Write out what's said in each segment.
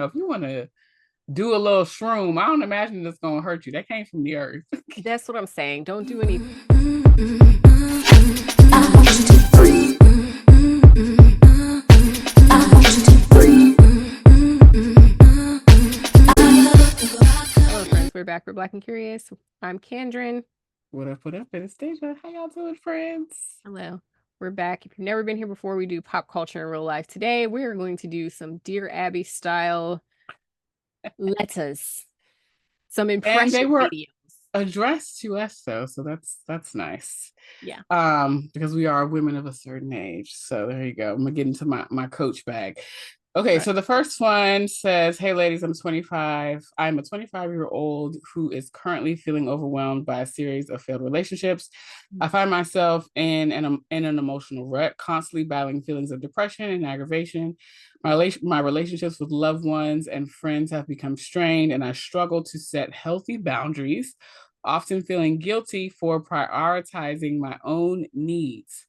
If you want to do a little shroom, I don't imagine it's gonna hurt you. That came from the earth. That's what I'm saying. Don't do any. Hello, friends. We're back. We're Black and Curious. I'm Kendrin. What up, Anastasia? How y'all doing, friends? Hello. We're back. If you've never been here before, we do pop culture in real life. Today, we're going to do some Dear Abby style letters, some And they impression were videos. addressed to us though, so that's nice. Yeah. Because we are women of a certain age. So there you go. I'm gonna get into my coach bag. Okay, Right. so the first one says, "Hey ladies, I'm 25. I'm a 25-year-old who is currently feeling overwhelmed by a series of failed relationships. I find myself in an emotional rut, constantly battling feelings of depression and aggravation. My relationships with loved ones and friends have become strained, and I struggle to set healthy boundaries, often feeling guilty for prioritizing my own needs.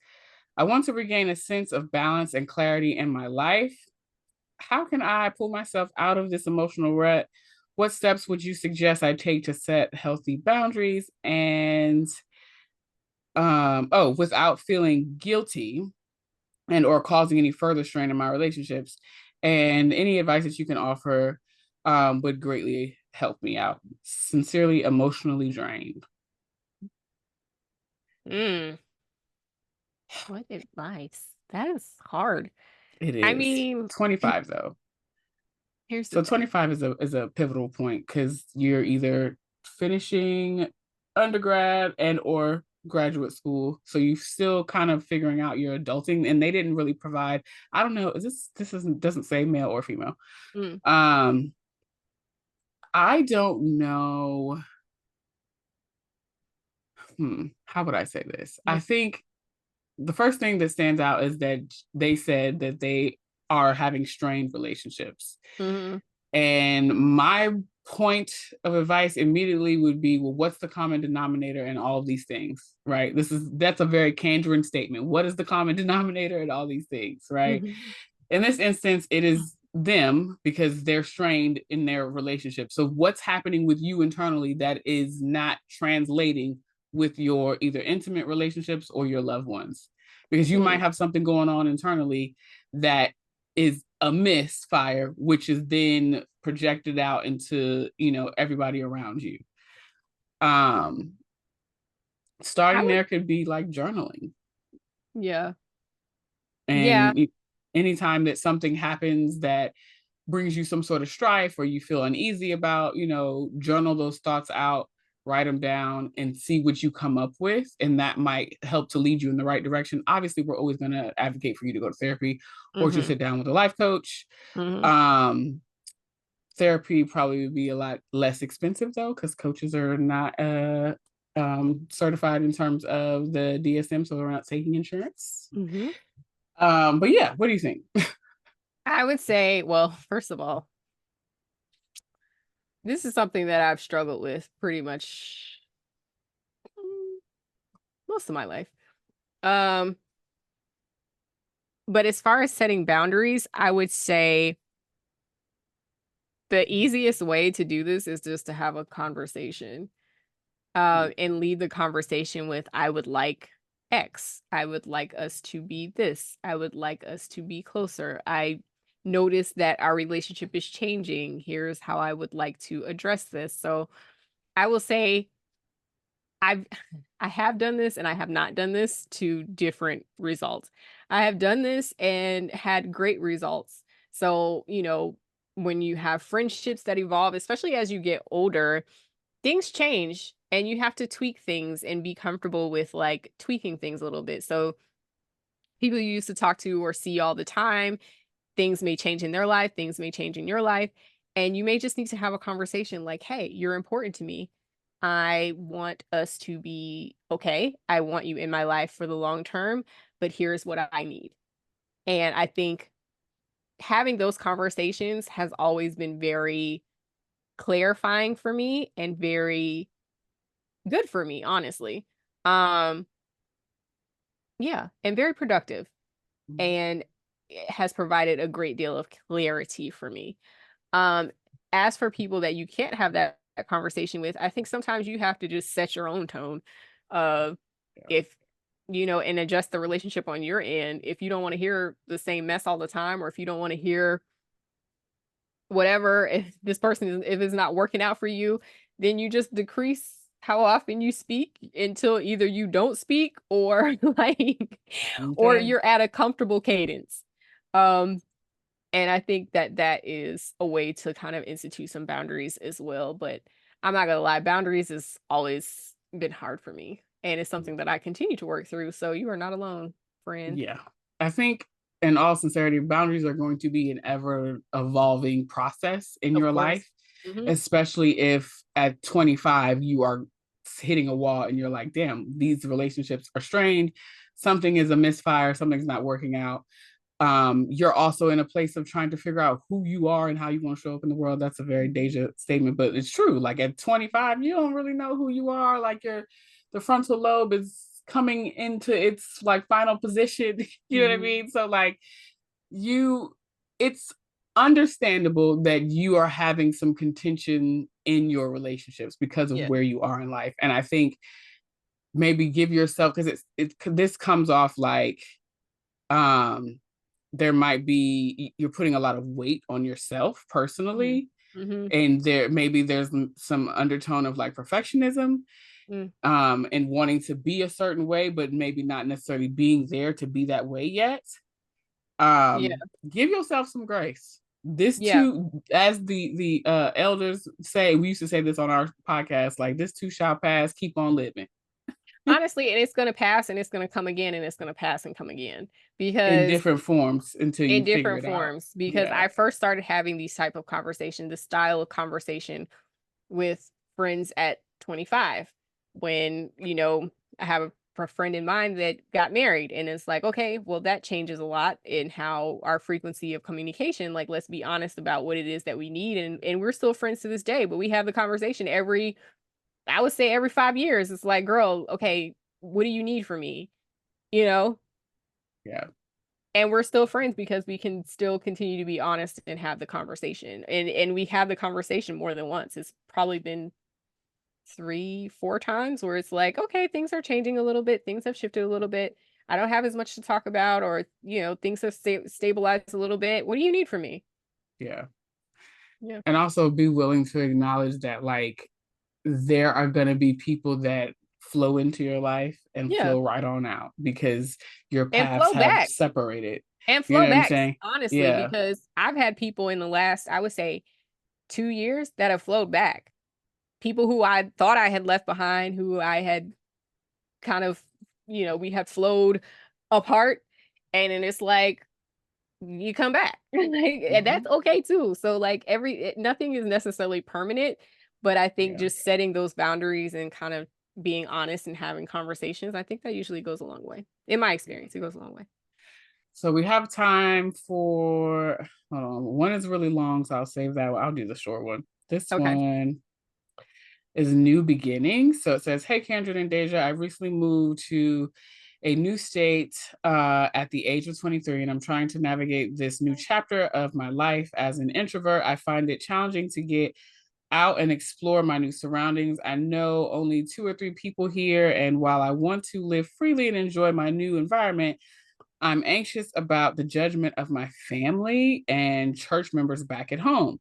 I want to regain a sense of balance and clarity in my life. How can I pull myself out of this emotional rut? What steps would you suggest I take to set healthy boundaries and without feeling guilty and or causing any further strain in my relationships? And any advice that you can offer would greatly help me out. Sincerely, emotionally drained." Mm, what advice? That is hard. It I is mean, 25 though. here's the So thing. 25 is a pivotal point because you're either finishing undergrad and or graduate school. So you still kind of figuring out your adulting, and they didn't really provide, I don't know, is this isn't doesn't say male or female. Mm, Um I don't know. How would I say this? I mm, think the first thing that stands out is that they said that they are having strained relationships. mhm. And my point of advice immediately would be, well, what's the common denominator in all of these things, right? That's a very Kandrin statement. What is the common denominator in all these things, right? Mhm. In this instance, it is them because they're strained in their relationship. So what's happening with you internally that is not translating with your either intimate relationships or your loved ones? Because you might Mm, have something going on internally that is a misfire, which is then projected out into, everybody around you. Um, I Starting would, there could be like journaling. yeah. Yeah. And anytime that something happens that brings you some sort of strife or you feel uneasy about, journal those thoughts out, write them down, and see what you come up with. And that might help to lead you in the right direction. Obviously, we're always going to advocate for you to go to therapy or to Hmm. sit down with a life coach. Hmm. Um, Therapy probably would be a lot less expensive though, because coaches are not certified in terms of the DSM, so they're not taking insurance. Hmm. But yeah, what do you think? I would say, well, first of all, this is something that I've struggled with pretty much mm, most of my life. Um, but as far as setting boundaries, I would say the easiest way to do this is just to have a conversation. And lead the conversation with, I would like X. I would like us to be this. I would like us to be closer. I notice that our relationship is changing. Here's how I would like to address this. So I will say I've I have done this and I have not done this to different results. I have done this and had great results. So, when you have friendships that evolve, especially as you get older, things change and you have to tweak things and be comfortable with like tweaking things a little bit. So people you used to talk to or see all the time, things may change in their life, things may change in your life, and you may just need to have a conversation like, "Hey, you're important to me. I want us to be okay. I want you in my life for the long term, but here's what I need." And I think having those conversations has always been very clarifying for me and very good for me, honestly. Um, yeah, and very productive, and it has provided a great deal of clarity for me. Um, as for people that you can't have that conversation with, I think sometimes you have to just set your own tone of Yeah. if and adjust the relationship on your end. If you don't want to hear the same mess all the time, or if you don't want to hear whatever, if this person is, if it's not working out for you, then you just decrease how often you speak until either you don't speak or or Okay. you're at a comfortable cadence. Um, and I think that that is a way to kind of institute some boundaries as well. But I'm not gonna lie, boundaries has always been hard for me. And it's something that I continue to work through. So you are not alone, friend. Yeah. I think, in all sincerity, boundaries are going to be an ever evolving process in Of your course. life, Hmm. especially if at 25 you are hitting a wall and you're like, damn, these relationships are strained. Something is a misfire, something's not working out. You're also in a place of trying to figure out who you are and how you want to show up in the world. That's a very Deja statement, but it's true. Like at 25, you don't really know who you are. Like the frontal lobe is coming into its like final position. You know what I Hmm. mean? So like you, it's understandable that you are having some contention in your relationships because of Yeah. where you are in life. And I think maybe give yourself, because this comes off like um there might be, you're putting a lot of weight on yourself Hmm. personally, Hmm. and there's some undertone of like perfectionism, Mm. and wanting to be a certain way but maybe not necessarily being there to be that way yet. Yeah. Give yourself some grace. This Yeah. too, as the elders say, we used to say this on our podcast, like this too shall pass, keep on living. Honestly, and it's gonna pass and it's gonna come again and it's gonna pass and come again In because different forms until in you figure different it out. forms because Yeah. I first started having these type of conversation, this style of conversation with friends at 25 when, I have a friend in mind that got married and it's like, okay, well that changes a lot in how our frequency of communication, like let's be honest about what it is that we need and we're still friends to this day, but we have the conversation every I would say every 5 years. It's like, girl, okay, what do you need from me? You know? Yeah. And we're still friends because we can still continue to be honest and have the conversation. And we have the conversation more than once. It's probably been 3, 4 times where it's like, okay, things are changing a little bit, things have shifted a little bit. I don't have as much to talk about, or things have stabilized a little bit. What do you need from me? Yeah. Yeah. And also be willing to acknowledge that like there are going to be people that flow into your life and Yeah. flow right on out because your And paths flow have back. separated. And You flow know what I'm back, saying? honestly, Yeah. because I've had people in the last, I would say, 2 years that have flowed back. People who I thought I had left behind, who I had kind of, we had flowed apart. And then it's like, you come back. Like, and Mm-hmm. that's okay too. So, like, nothing is necessarily permanent. But I think Yeah. just setting those boundaries and kind of being honest and having conversations, I think that usually goes a long way. In my experience, it goes a long way. So we have time for, hold on, one is really long, so I'll save that one. I'll do the short one. This Okay. one is new beginnings. So it says, hey, Kendra and Deja, I recently moved to a new state at the age of 23, and I'm trying to navigate this new chapter of my life as an introvert. I find it challenging to get out and explore my new surroundings. I know only 2 or 3 people here, and while I want to live freely and enjoy my new environment, I'm anxious about the judgment of my family and church members back at home.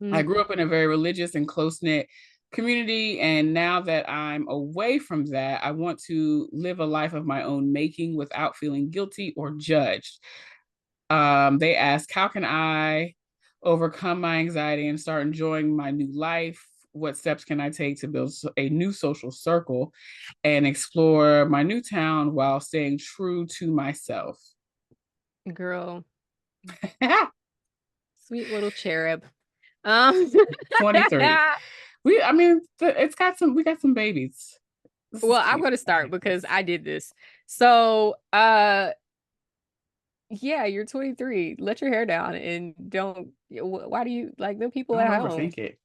I Mm. grew up in a very religious and close knit community. And now that I'm away from that, I want to live a life of my own making without feeling guilty or judged. They ask, how can I overcome my anxiety and start enjoying my new life? What steps can I take to build a new social circle and explore my new town while staying true to myself? Girl, sweet little cherub. Um, 23. I mean, we got some babies. This is well, I'm cute. gonna I start like this. because I did this. So, yeah, you're 23. Let your hair down and don't. Why do you like them people Don't at home? overthink it.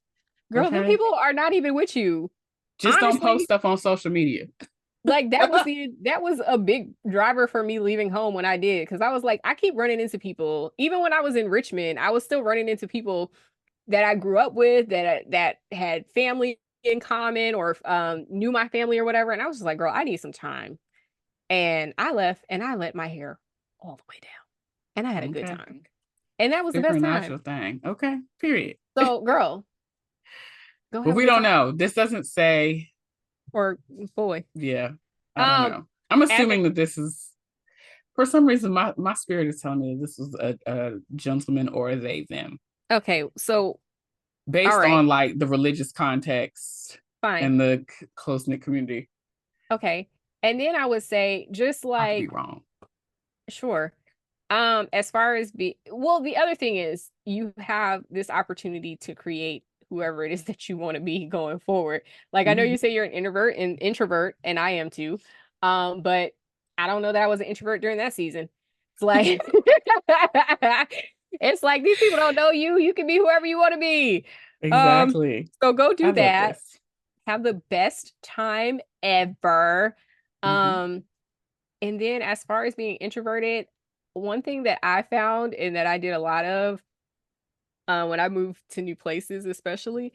Girl, them Okay. people are not even with you. Just don't post Honestly, stuff on social media. like that was a big driver for me leaving home when I did because I was like, I keep running into people. Even when I was in Richmond, I was still running into people that I grew up with, that had family in common, or knew my family or whatever. And I was just like, girl, I need some time. And I left and I let my hair all the way down. And I had a good Okay. time. And that was the best Figuring out time. your thing. Okay. Period. So, girl, go But have a we good don't time. know. This doesn't say. Or boy. Yeah. I don't Um, know. I'm as assuming that this is, for some reason, my spirit is telling me that this was a gentleman or a they, them, okay, so all based right, on like the religious context fine. and the close knit community. Okay. And then I would say, just I could be like, wrong. sure. As far as well, the other thing is you have this opportunity to create whoever it is that you want to be going forward. Like, I know you Mhm. say you're an introvert, and I am too. But I don't know that I was an introvert during that season. It's like it's like these people don't know you. You can be whoever you want to be. Um, Exactly. so go I do love that. this. Have the best time ever. Mhm. Um, and then as far as being introverted, one thing that I found and that I did a lot of when I moved to new places, especially,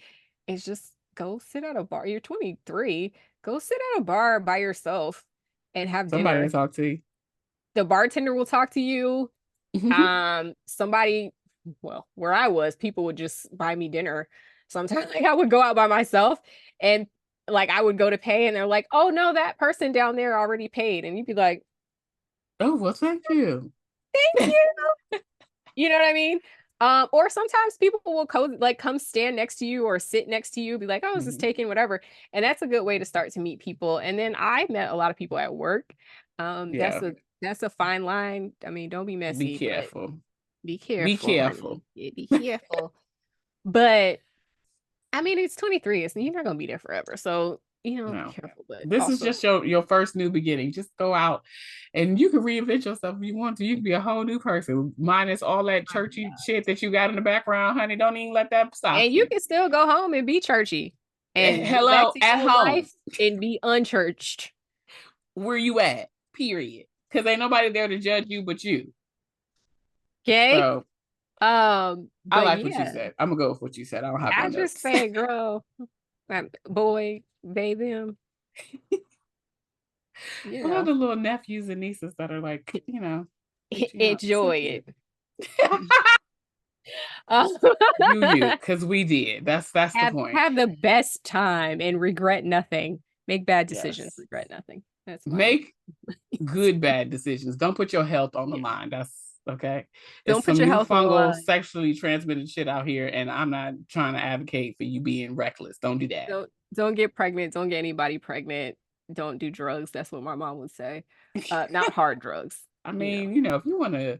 is just go sit at a bar. You're 23, go sit at a bar by yourself and have Somebody to dinner. talk to. The bartender will talk to you. Somebody, well, where I was, people would just buy me dinner. Sometimes like I would go out by myself and like I would go to pay and they're like, "Oh no, that person down there already paid." And you'd be like, Oh, well, thank you. "Thank you." You know what I mean? Or sometimes people will come stand next to you or sit next to you, be like, "Oh, is this Mhm. taken?" Whatever. And that's a good way to start to meet people. And then I met a lot of people at work. Yeah. That's a fine line. I mean, don't be Be messy, but careful. be Be careful, careful. honey. Yeah, be careful. But I mean, it's 23. It's you're not gonna be there forever. So, be No. careful, but This is also just your first new beginning. Just go out and you can reinvent yourself if you want to. You can be a whole new person, minus all that churchy shit that you got in the background, honey. Don't even let that stop and you you. can still go home and be churchy and go back Hello, to at your home. life and be unchurched. Where you at? Period. Because ain't nobody there to judge you but you. Okay. So I But like what you yeah, said. I'm gonna go with what you said. I don't have my I just notes. say, girl, boy, they, them, you What are know, the little nephews and nieces that are like, reaching out? So enjoy cute. it. Uh, Do you? Because we did. That's the point. have the best time and regret nothing. Make bad decisions, Yes. regret nothing. That's my Make good bad decisions. Don't put your health on the yeah. line. That's okay. It's Don't put some your new health on the fungal line. sexually transmitted shit out here, and I'm not trying to advocate for you being reckless. Don't do that. Don't get pregnant. Don't get anybody pregnant. Don't do drugs. That's what my mom would say. Not hard drugs. I You know. mean, if you want to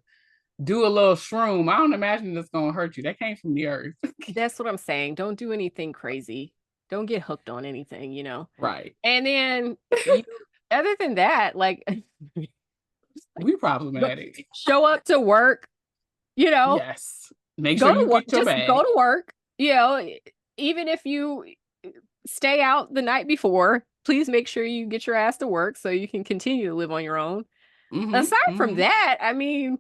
do a little shroom, I don't imagine it's gonna hurt you. That came from the earth. That's what I'm saying. Don't do anything crazy. Don't get hooked on anything. Right. And then you other than that, like, We go, problematic. show up to work, you know, Yes. Make sure go to you work, get your just go bag. to work, even if you stay out the night before, please make sure you get your ass to work so you can continue to live on your own. Mm-hmm. Aside from Mm-hmm. that, I mean,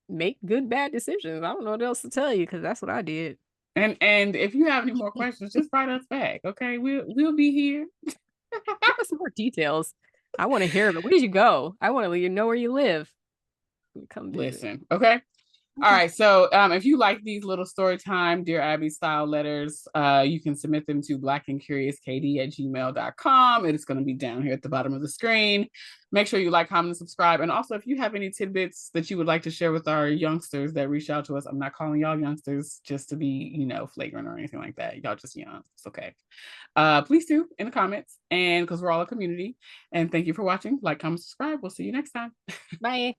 make good bad decisions. I don't know what else to tell you because that's what I did. And if you have any more questions, just write us back. Okay. We'll be here. Give us some more details. I want to hear about where did you go? I want to know where you live. Come visit. Listen. Okay. All Okay. right. So if you like these little story time, Dear Abby style letters, you can submit them to blackandcuriouskd@gmail.com. It is going to be down here at the bottom of the screen. Make sure you like, comment, and subscribe. And also, if you have any tidbits that you would like to share with our youngsters that reach out to us, I'm not calling y'all youngsters just to be, flagrant or anything like that. Y'all just young. It's okay. Please do in the comments. And because we're all a community. And thank you for watching. Like, comment, subscribe. We'll see you next time. Bye.